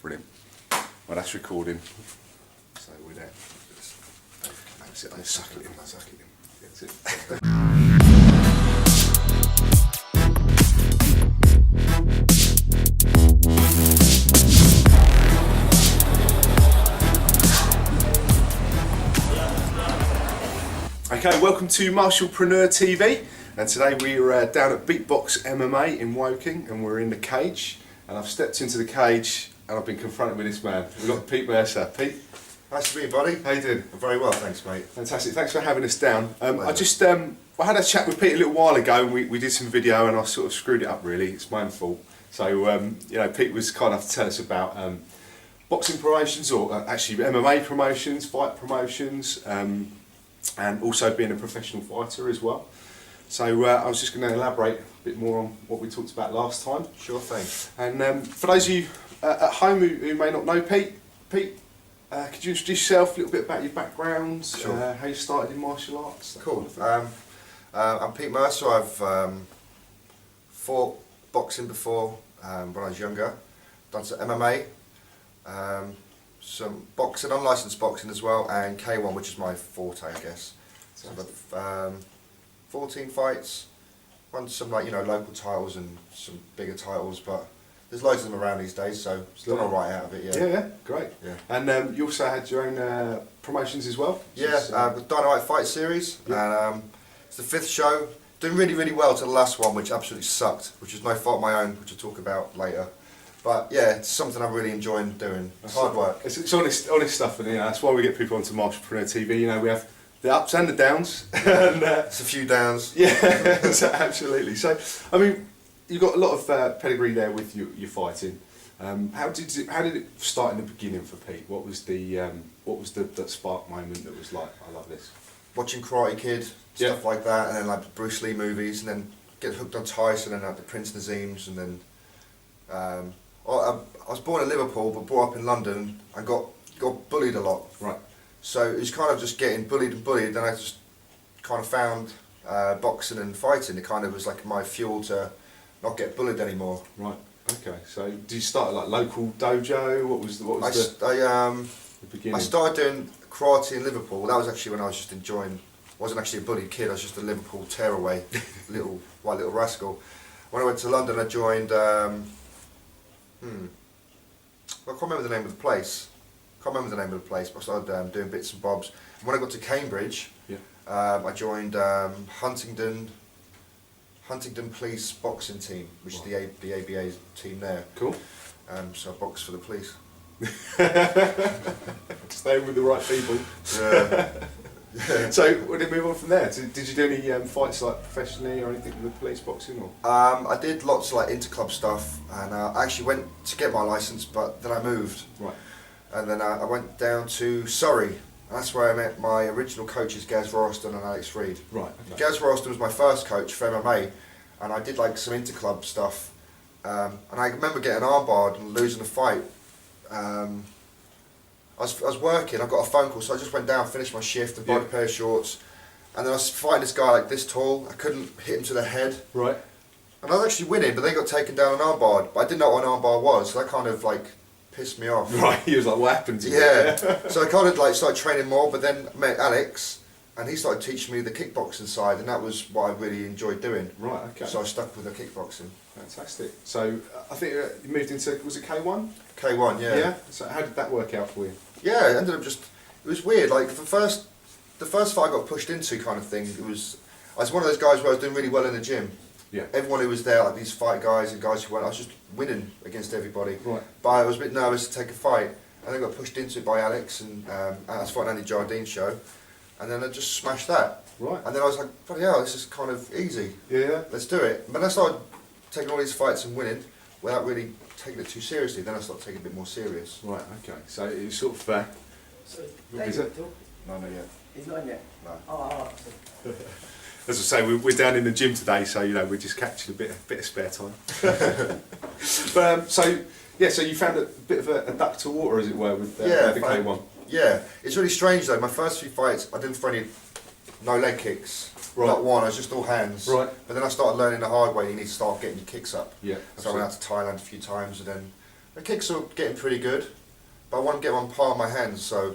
Brilliant. Well, that's recording. So we're there. That's it. Let's suck it in. Suck it in. That's it. Okay, welcome to Martialpreneur TV, and today we're down at Beatbox MMA in Woking, and we're in the cage, and I've stepped into the cage and I've been confronted with this man. We've got Pete Mercer. Pete? Nice to meet you, buddy. How you doing? I'm very well, thanks, mate. Fantastic, thanks for having us down. I had a chat with Pete a little while ago, and we did some video and I sort of screwed it up really, it's my own fault. So, you know, Pete was kind enough to tell us about boxing promotions, or actually MMA promotions, fight promotions, and also being a professional fighter as well. So I was just going to elaborate a bit more on what we talked about last time. Sure thing. And for those of you at home who may not know Pete, could you introduce yourself, a little bit about your background, sure. How you started in martial arts? Cool. I'm Pete Mercer. I've fought boxing before when I was younger. Done some MMA, some boxing, unlicensed boxing as well, and K-1, which is my forte, I guess. So I've 14 fights, won some local titles and some bigger titles, but there's loads of them around these days, so done all right out of it. Yeah, great. Yeah. And you also had your own promotions as well. Yeah, the Dynamite Fight Series, and it's the 5th show. Doing really, really well to the last one, which absolutely sucked, which is no fault of my own, which I'll talk about later. But yeah, it's something I'm really enjoying doing. It's hard work. It's honest stuff, and that's why we get people onto Martialpreneur TV. You know, we have the ups and the downs. And, it's a few downs. Yeah, absolutely. So, I mean, you've got a lot of pedigree there with your fighting. How did it start in the beginning for Pete? What was the spark moment that was like, I love this? Watching Karate Kid, stuff like that, and then like the Bruce Lee movies, and then get hooked on Tyson and like the Prince Nazims, and then I was born in Liverpool but brought up in London and got bullied a lot. Right. So it was kind of just getting bullied and bullied. Then I just kind of found boxing and fighting. It kind of was like my fuel to not get bullied anymore. Right. Okay. So did you start at like local dojo? What was the beginning? I started doing karate in Liverpool. That was actually when I was just enjoying. I wasn't actually a bullied kid. I was just a Liverpool tearaway, little rascal. When I went to London, I joined. I can't remember the name of the place. But I started doing bits and bobs. And when I got to Cambridge, I joined Huntingdon Police boxing team, which is the ABA team there. Cool. So I boxed for the police. Staying with the right people. Yeah. So, when did you move on from there? Did you do any fights like professionally or anything with police boxing? Or? I did lots of like inter-club stuff, and I actually went to get my licence, but then I moved. Right. And then I went down to Surrey, and that's where I met my original coaches, Gaz Royston and Alex Reid. Right. Okay. Gaz Royston was my first coach for MMA, and I did like some inter-club stuff. And I remember getting armbarred and losing a fight. I was working, I got a phone call, so I just went down, finished my shift and bought a pair of shorts. And then I was fighting this guy like this tall, I couldn't hit him to the head. Right. And I was actually winning, but they got taken down and armbarred. But I didn't know what an armbar was, so that kind of like pissed me off. Right, he was like, what happened to you? Yeah. So I kind of like started training more, but then met Alex, and he started teaching me the kickboxing side, and that was what I really enjoyed doing. Right, okay. So I stuck with the kickboxing. Fantastic. So I think you moved into, was it K-1? K-1, yeah. Yeah? So how did that work out for you? Yeah, it ended up it was weird, like the first fight I got pushed into kind of thing, I was one of those guys where I was doing really well in the gym. Yeah. Everyone who was there, like these fight guys and guys who went, I was just winning against everybody. Right. But I was a bit nervous to take a fight, and then got pushed into it by Alex, and I was fighting Andy Jardine's show, and then I just smashed that. Right. And then I was like, bloody hell, this is kind of easy. Yeah. Let's do it. But then I started taking all these fights and winning without really taking it too seriously. Then I started taking it a bit more serious. Right, okay. So it was sort of... So, is it? No, not yet. He's not in yet? No. Oh. As I say, we're down in the gym today, so you know we're just catching a bit of spare time. But so you found a bit of a duck to water, as it were, with the K-1. Yeah, it's really strange though. My first few fights, I didn't throw no leg kicks. Right. Not one, I was just all hands. Right. But then I started learning the hard way. You need to start getting your kicks up. Yeah. So I went out to Thailand a few times, and then The kicks are getting pretty good, but I want to get on par with my hands, so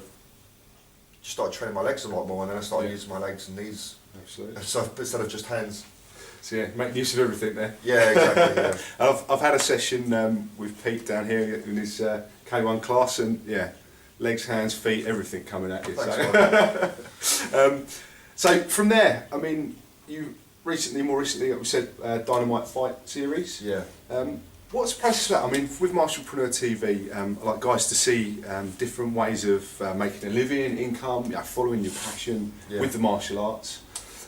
just started training my legs a lot more, and then I started using my legs and knees. Absolutely. So instead of just hands. So yeah, make use of everything there. Yeah, exactly. Yeah. I've had a session with Pete down here in his K-1 class, and yeah, legs, hands, feet, everything coming at you. Thanks, So from there, I mean, you more recently, like we said, Dynamite Fight Series. Yeah. What's the process for that? I mean, with Martialpreneur TV, I like guys to see different ways of making a living, income, you know, following your passion with the martial arts.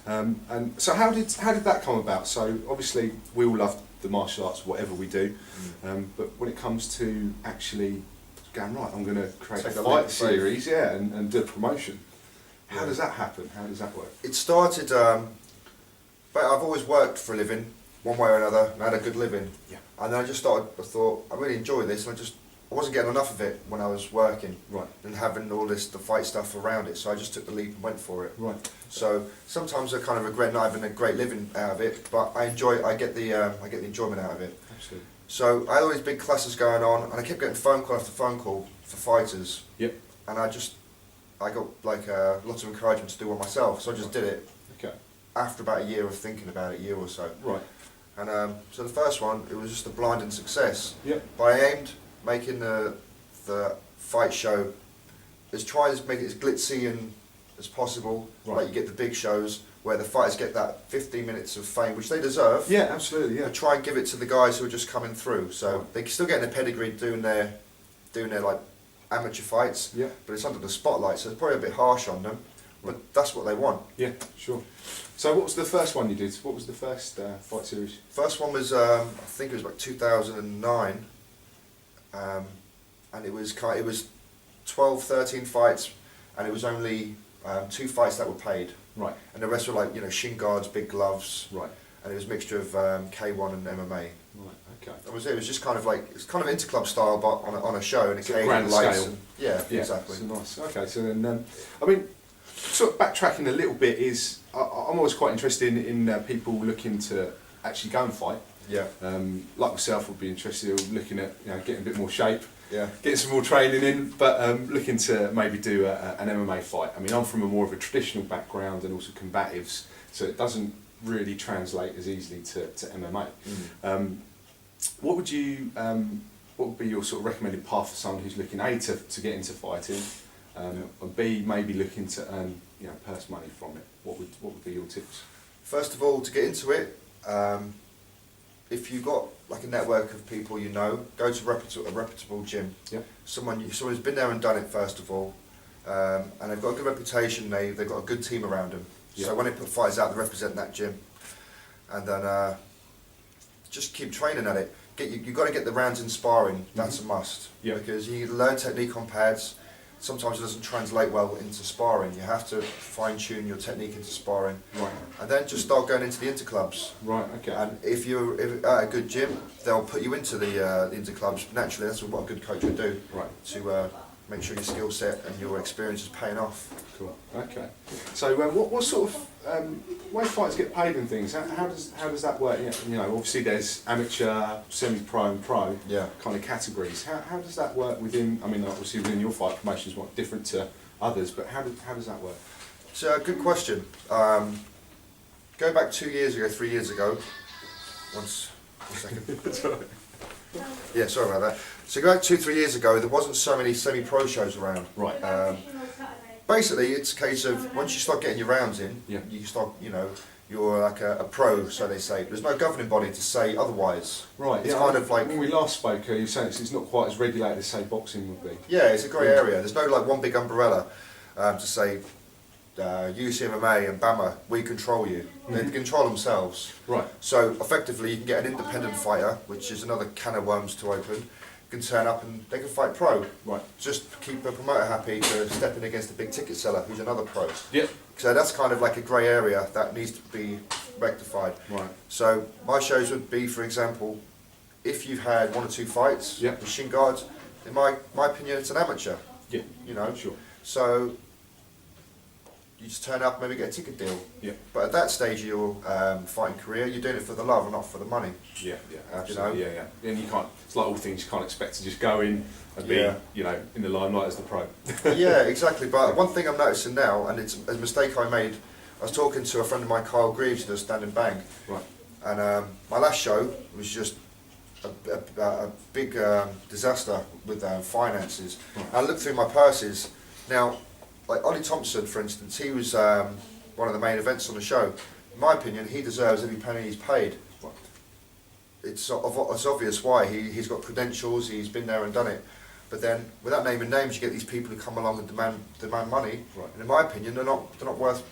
And so how did that come about? So obviously we all love the martial arts, whatever we do, but when it comes to actually going, right, I'm going to create a fight series, and do a promotion. How does that happen? How does that work? It started, but I've always worked for a living, one way or another, and I had a good living. Yeah. And then I thought, I really enjoy this, and I wasn't getting enough of it when I was working. Right. And having all the fight stuff around it, so I just took the leap and went for it. Right. So sometimes I kind of regret not having a great living out of it, but I get the enjoyment out of it. Absolutely. So I had all these big classes going on, and I kept getting phone call after phone call for fighters. Yep. And I got like lots of encouragement to do one myself, so I just did it. Okay. After about a year of thinking about it, a year or so. Right. And so the first one, it was just a blinding success. Yep. But I aimed making the fight show trying to make it as glitzy and as possible. Right. Like you get the big shows where the fighters get that 15 minutes of fame, which they deserve. Yeah, absolutely. Yeah. But try and give it to the guys who are just coming through, so they can still get in a pedigree doing their like amateur fights. Yeah. But it's under the spotlight, so it's probably a bit harsh on them. But that's what they want. Yeah, sure. So what was the first one you did? What was the first fight series? First one was I think it was like 2009, and it was 12, 13 fights, and it was only 2 fights that were paid. Right. And the rest were like shin guards, big gloves. Right. And it was a mixture of K-1 and MMA. Right. Okay. That was it. It was just kind of like it's kind of interclub style, but on a show and a cage grand and lights. scale. And, yeah, exactly. So nice. Okay. So then, I mean, sort of backtracking a little bit is I'm always quite interested in people looking to actually go and fight. Yeah. Like myself, would be interested in looking at getting a bit more shape. Yeah. Getting some more training in, but looking to maybe do an MMA fight. I mean, I'm from a more of a traditional background and also combatives, so it doesn't really translate as easily to MMA. What would be your sort of recommended path for someone who's looking A to get into fighting, and B maybe looking to earn purse money from it? What would be your tips? First of all, to get into it, if you've got like a network of people go to a reputable gym. Yeah. Someone who's been there and done it first of all, and they've got a good reputation. They've got a good team around them. Yeah. So when they put fighters out, they represent that gym, and then just keep training at it. You've got to get the rounds in sparring. That's a must. Yeah. Because you learn technique on pads. Sometimes it doesn't translate well into sparring. You have to fine-tune your technique into sparring. Right. And then just start going into the interclubs. Right. Okay. And if you're at a good gym, they'll put you into the interclubs. Naturally, that's what a good coach would do. Right. To make sure your skill set and your experience is paying off. Cool. Okay. So what sort of way fighters get paid and things? How does that work? Obviously there's amateur, semi-pro, and pro kind of categories. How does that work within? I mean, obviously within your fight promotion is what different to others, but how does that work? It's a good question. Go back 3 years ago. One second. Yeah, sorry about that. So go back 2-3 years ago, there wasn't so many semi-pro shows around. Right. Basically, it's a case of once you start getting your rounds in, you start, you're like a pro, so they say. There's no governing body to say otherwise. Right. It's kind of like when we last spoke, you were saying it's not quite as regulated as say boxing would be. Yeah, it's a grey area. There's no like one big umbrella to say UFC MMA and BAMA, we control you. They control themselves. Right. So effectively, you can get an independent fighter, which is another can of worms to open. Can turn up and they can fight pro. Right. Just keep a promoter happy to step in against a big ticket seller who's another pro. Yep. So that's kind of like a grey area that needs to be rectified. Right. So my shows would be, for example, if you've had 1 or 2 fights with shin guards, in my opinion, it's an amateur. Yeah. You know. Sure. So you just turn up, maybe get a ticket deal. Yeah. But at that stage of your fighting career, you're doing it for the love and not for the money. Yeah, yeah, absolutely. You know? Yeah. And you can't. It's like all things, you can't expect to just go in and be, you know, in the limelight as the pro. Yeah, exactly. But one thing I'm noticing now, and it's a mistake I made. I was talking to a friend of mine, Kyle Greaves, who does Stand and Bang. Right. And my last show was just a big disaster with finances. Right. I looked through my purses. Now, like Ollie Thompson, for instance, he was one of the main events on the show. In my opinion, he deserves every penny he's paid. Right. It's obvious why. He's got credentials, he's been there and done it. But then, without naming names, you get these people who come along and demand money. Right. And in my opinion, they're not worth it.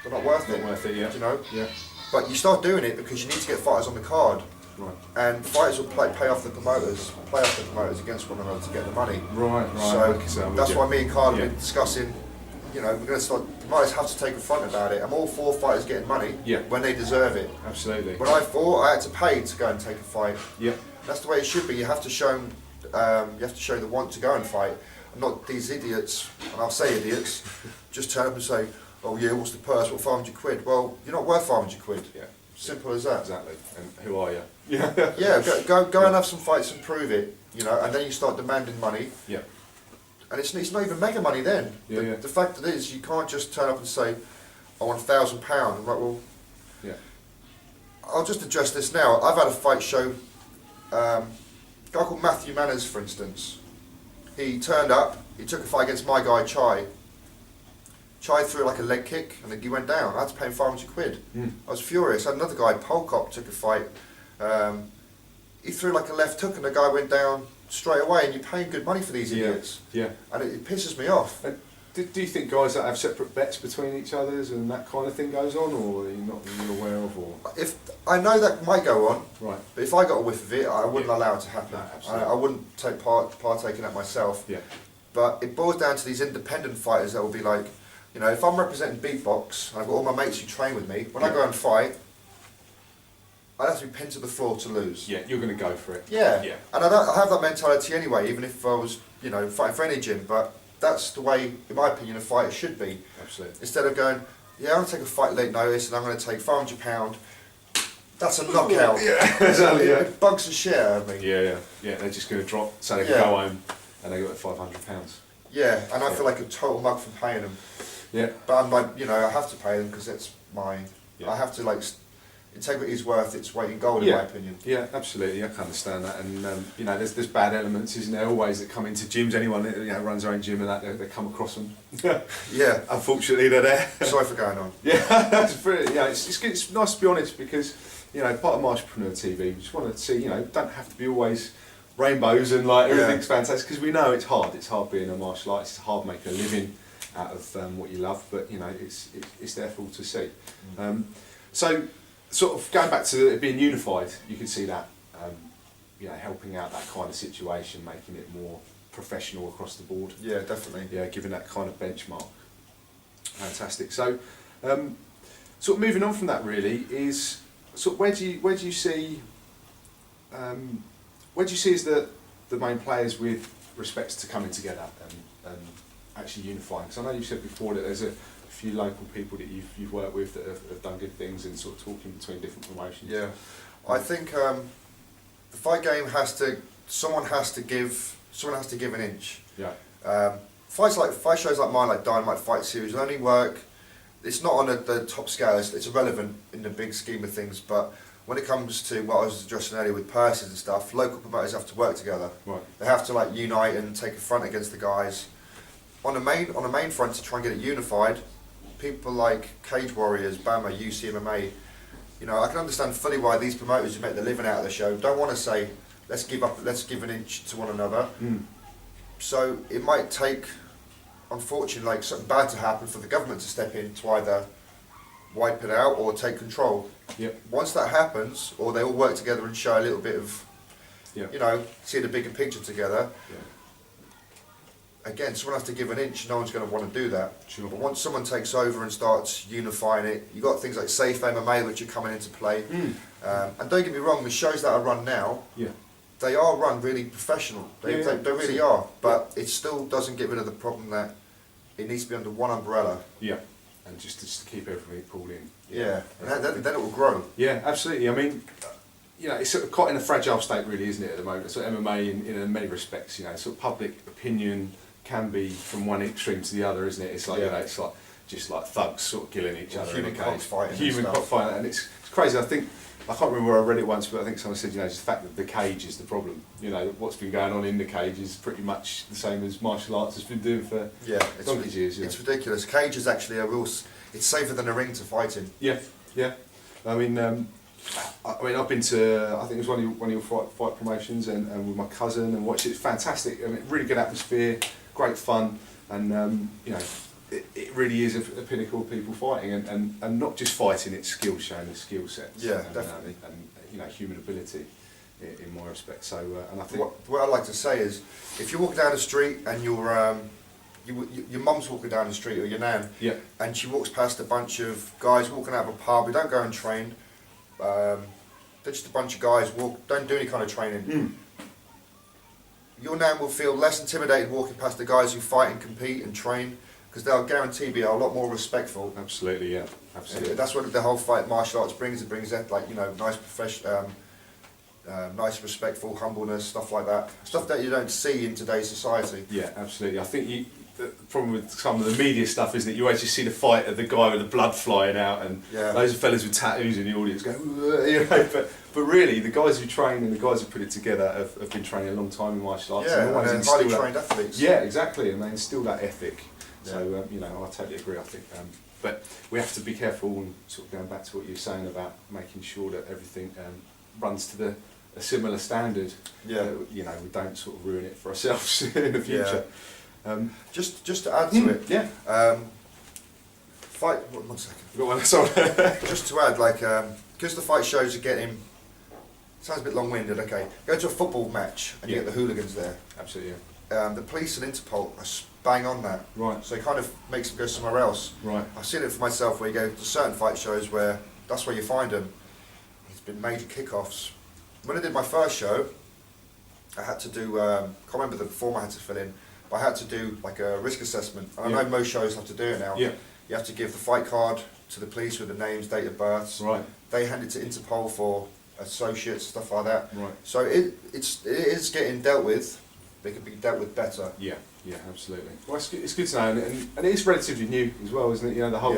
Not worth it, yeah. You know. Yeah. But you start doing it because you need to get fighters on the card. Right. And fighters will pay off the promoters against one another to get the money. Right. So that's why me and Carl have been discussing. You know, we're going to start. Promoters have to take a front about it. I'm all for fighters getting money when they deserve it. Absolutely. When I fought, I had to pay to go and take a fight. Yeah. That's the way it should be. You have to show the want to go and fight, and not these idiots. And I'll say idiots. Just turn up and say, "Oh yeah, what's the purse? What, 500 quid?" Well, you're not worth 500 quid. Yeah. Simple as that. Exactly. And who are you? Yeah. Yeah. Go and have some fights and prove it. You know, and then you start demanding money. Yeah. And it's not even mega money then. The fact that it is, you can't just turn up and say, "I want £1,000." I'm like, well, yeah. I'll just address this now. I've had a fight show. A guy called Matthew Manners, for instance. He turned up. He took a fight against my guy Chai. Chai threw like a leg kick, and then he went down. I had to pay him 500 quid. I was furious. I had another guy, Polkop, took a fight. He threw like a left hook, and the guy went down straight away, and you're paying good money for these idiots. Yeah. And it pisses me off. Do you think guys that have separate bets between each others and that kind of thing goes on, or are you not really aware of? Or if I know that might go on, right? But if I got a whiff of it, I wouldn't allow it to happen. No, absolutely. I wouldn't partake in that myself. Yeah. But it boils down to these independent fighters that will be like, you know, if I'm representing beatbox and I've got all my mates who train with me, when I go and fight, I'd have to be pinned to the floor to lose. Yeah, you're going to go for it. Yeah. Yeah. And I have that mentality anyway, even if I was, you know, fighting for any gym. But that's the way, in my opinion, a fighter should be. Absolutely. Instead of going, yeah, I'm going to take a fight late notice and I'm going to take £500. That's a knockout. Yeah, exactly. Yeah. It bugs the shit out of me. Yeah. They're just going to drop, so they can go home, and they got £500. Yeah, and I feel like a total mug for paying them. Yeah. But I'm like, you know, I have to pay them because that's my. Yeah. I have to like. Integrity is worth its weight in gold, in my opinion. Yeah, absolutely. I can understand that, and you know, there's bad elements, isn't there? Always that come into gyms. Anyone that runs their own gym and that they come across them. Yeah. Unfortunately, they're there. Sorry for going on. Yeah, that's brilliant. Yeah, it's nice to be honest because you know, part of Entrepreneur TV, we just want to see, you know, don't have to be always rainbows and like everything's fantastic, because we know it's hard. It's hard being a martial artist. It's hard making a living out of what you love, but you know, it's there for all to see. So. Sort of going back to it being unified, you can see that, you know, helping out that kind of situation, making it more professional across the board. Yeah, definitely. Yeah, giving that kind of benchmark. Fantastic. So, sort of moving on from that, really, is sort of where do you see as the main players with respects to coming together and actually unifying? Because I know you said before that there's a few local people that you've worked with that have done good things and sort of talking between different promotions. Yeah, I think the fight game someone has to give an inch. Yeah. Fight shows like mine, like Dynamite Fight Series, will only work. It's not on the top scale. It's irrelevant in the big scheme of things. But when it comes to what I was addressing earlier with purses and stuff, local promoters have to work together. Right. They have to like unite and take a front against the guys. On the main front to try and get it unified. People like Cage Warriors, Bama, UCMMA, you know, I can understand fully why these promoters who make their living out of the show don't want to say, let's give an inch to one another. So it might take, unfortunately, like something bad to happen for the government to step in to either wipe it out or take control. Yep. Once that happens, or they all work together and show a little bit of, you know, see the bigger picture together. Yeah. Again, someone has to give an inch, no one's going to want to do that. Sure. But once someone takes over and starts unifying it, you've got things like Safe MMA which are coming into play. And don't get me wrong, the shows that are run now, they are run really professional. They really are. But it still doesn't get rid of the problem that it needs to be under one umbrella. Yeah. and just to keep everything pulled in. Yeah, and then it will grow. Yeah, absolutely. I mean, you know, it's sort of quite in a fragile state, really, isn't it, at the moment? So MMA, in many respects, you know, sort of public opinion can be from one extreme to the other, isn't it? It's like, you know, it's like just like thugs sort of killing each other in a cage. Human cockfighting, and it's crazy. I can't remember where I read it once, but I think someone said, you know, just the fact that the cage is the problem. You know, what's been going on in the cage is pretty much the same as martial arts has been doing for donkey's years. It's ridiculous. Cage is actually it's safer than a ring to fight in. Yeah, yeah. I mean, I've been to, I think it was one of your fight promotions, and with my cousin, and watched it. It's fantastic. I mean, really good atmosphere, great fun, and you know, it really is a pinnacle of people fighting, and not just fighting, it's skill, showing the skill sets. Yeah, definitely. And you know, human ability in my respect. So, and I think what I like to say is, if you walk down the street and your mum's walking down the street, or your nan, and she walks past a bunch of guys walking out of a pub who don't go and train, they're just a bunch of guys don't do any kind of training. Your nan will feel less intimidated walking past the guys who fight and compete and train, because they'll guarantee be a lot more respectful. Absolutely, yeah, absolutely. That's what the whole fight martial arts brings. It brings that, like, you know, nice nice respectful humbleness, stuff like that. Stuff that you don't see in today's society. Yeah, absolutely. I think the problem with some of the media stuff is that you always just see the fight of the guy with the blood flying out, and those fellas with tattoos in the audience going, you know, but really the guys who train and the guys who put it together have been training a long time in martial arts. Yeah, and they're highly trained athletes. Yeah, exactly, and they instill that ethic. So, you know, I totally agree, I think. But we have to be careful, and sort of going back to what you were saying about making sure that everything runs to a similar standard. Yeah. You know, we don't sort of ruin it for ourselves in the future. Just to add to it. Yeah. Fight. One second. Got one. Sorry. Just to add, like, because the fight shows are getting. Sounds a bit long-winded. Okay. Go to a football match and you get the hooligans there. Absolutely. The police and Interpol are bang on that. Right. So it kind of makes them go somewhere else. Right. I've seen it for myself, where you go to certain fight shows where that's where you find them. It's been major kick-offs. When I did my first show, I had to do, can't remember the form I had to fill in, but I had to do like a risk assessment. And I know most shows have to do it now. Yeah. You have to give the fight card to the police with the names, date of births. Right. They hand it to Interpol for associates, stuff like that. Right. So it is getting dealt with. They could be dealt with better. Yeah, yeah, absolutely. Well, it's good to know, and it is relatively new as well, isn't it? You know, the whole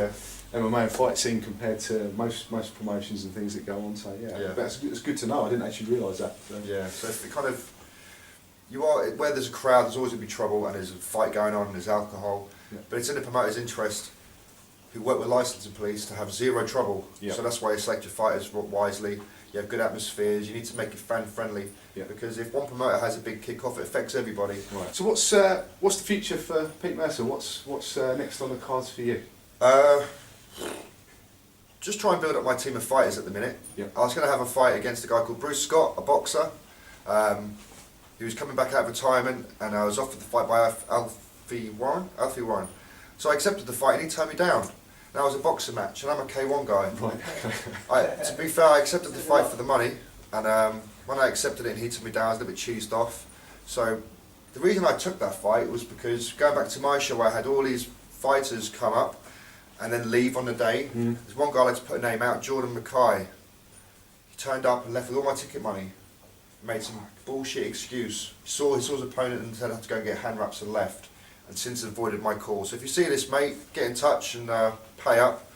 MMA and fight scene compared to most promotions and things that go on. So but it's good to know. I didn't actually realise that. So. Yeah, so if it kind of where there's a crowd, there's always going to be trouble, and there's a fight going on, and there's alcohol. Yeah. But it's in the promoter's interest, who work with licensing police, to have zero trouble. Yeah. So that's why you select your fighters wisely. You have good atmospheres. You need to make it fan-friendly, because if one promoter has a big kick-off, it affects everybody. Right. So what's the future for Pete Mercer? What's next on the cards for you? Just try and build up my team of fighters at the minute. Yep. I was going to have a fight against a guy called Bruce Scott, a boxer. He was coming back out of retirement, and I was offered the fight by Alfie Warren. So I accepted the fight, and he turned me down. That was a boxing match, and I'm a K-1 guy. Right. To be fair, I accepted the fight for the money, and when I accepted it and he took me down, I was a little bit cheesed off. So the reason I took that fight was because, going back to my show, where I had all these fighters come up and then leave on the day. There's one guy I like to put a name out, Jordan Mackay. He turned up and left with all my ticket money. Made some bullshit excuse. He saw his opponent and said I had to go and get hand wraps and left. And since avoided my call. So if you see this, mate, get in touch and pay up.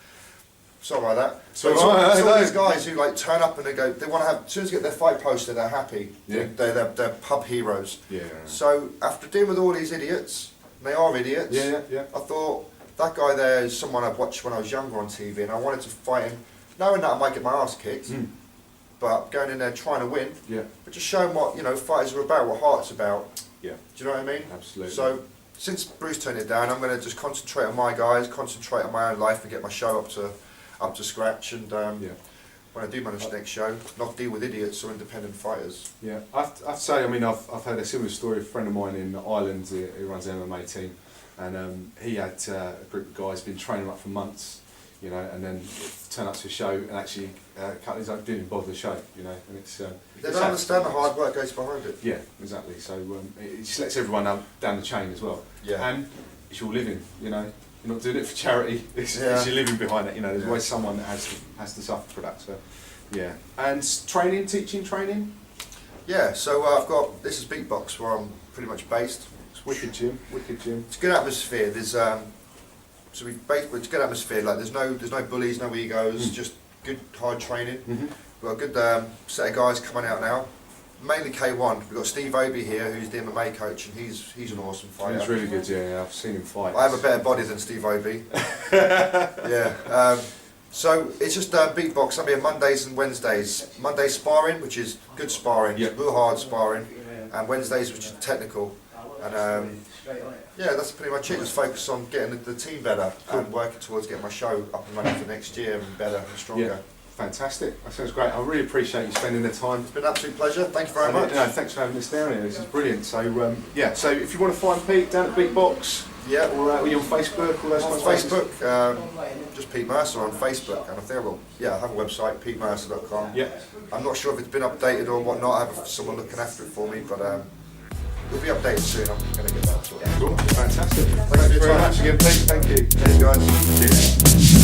Sorry about that. So it's all these guys who like turn up and they want to have, as soon as they get their fight posted, they're happy. Yeah. They're pub heroes. Yeah. So after dealing with all these idiots, and they are idiots. Yeah. I thought that guy there is someone I've watched when I was younger on TV, and I wanted to fight him, knowing that I might get my ass kicked. But going in there trying to win. Yeah. But just showing what fighters are about, what heart's about. Yeah. Do you know what I mean? Absolutely. So since Bruce turned it down, I'm going to just concentrate on my guys, concentrate on my own life, and get my show up to scratch. And when I do manage the next show, not deal with idiots or independent fighters. Yeah, I have to say, I mean, I've heard a similar story. A friend of mine in Ireland who runs an MMA team, and he had a group of guys been training up for months, and then turn up to a show and actually cut his own, didn't even bother the show, and it's. They don't understand the hard work goes behind it. Yeah, exactly. So it just lets everyone down the chain as well. Yeah. And it's your living, You're not doing it for charity. It's your living behind it. You know, there's always someone that has to suffer for that. So, yeah. And training, teaching, training. Yeah. So I've got this is Beatbox where I'm pretty much based. It's wicked gym. Wicked gym. It's a good atmosphere. There's so it's a good atmosphere. Like there's no bullies, no egos. Just good hard training. We've got a good set of guys coming out now. Mainly K-1. We've got Steve Obi here, who's the MMA coach, and he's an awesome fighter. He's really good, yeah. I've seen him fight. I have a better body than Steve Obi. Yeah. So it's just beatbox. I'll be on Mondays and Wednesdays. Mondays sparring, which is good sparring, real hard sparring, and Wednesdays, which is technical. And yeah, that's pretty much it. Just focus on getting the team better and working towards getting my show up and running for next year and better and stronger. Yeah. Fantastic. That sounds great. I really appreciate you spending the time. It's been an absolute pleasure. Thank you very much. No, thanks for having us down here. This is brilliant. So yeah. So if you want to find Pete down at Beatbox, or are you on Facebook? All those on Facebook, just Pete Mercer on Facebook, and I think I have a website, petemercer.com. Yeah. I'm not sure if it's been updated or whatnot. I have someone looking after it for me, but it'll be updated soon. I'm going to get that sorted. Cool. Fantastic. Thanks very much again, Pete. Thank you. Cheers, guys. Cheers.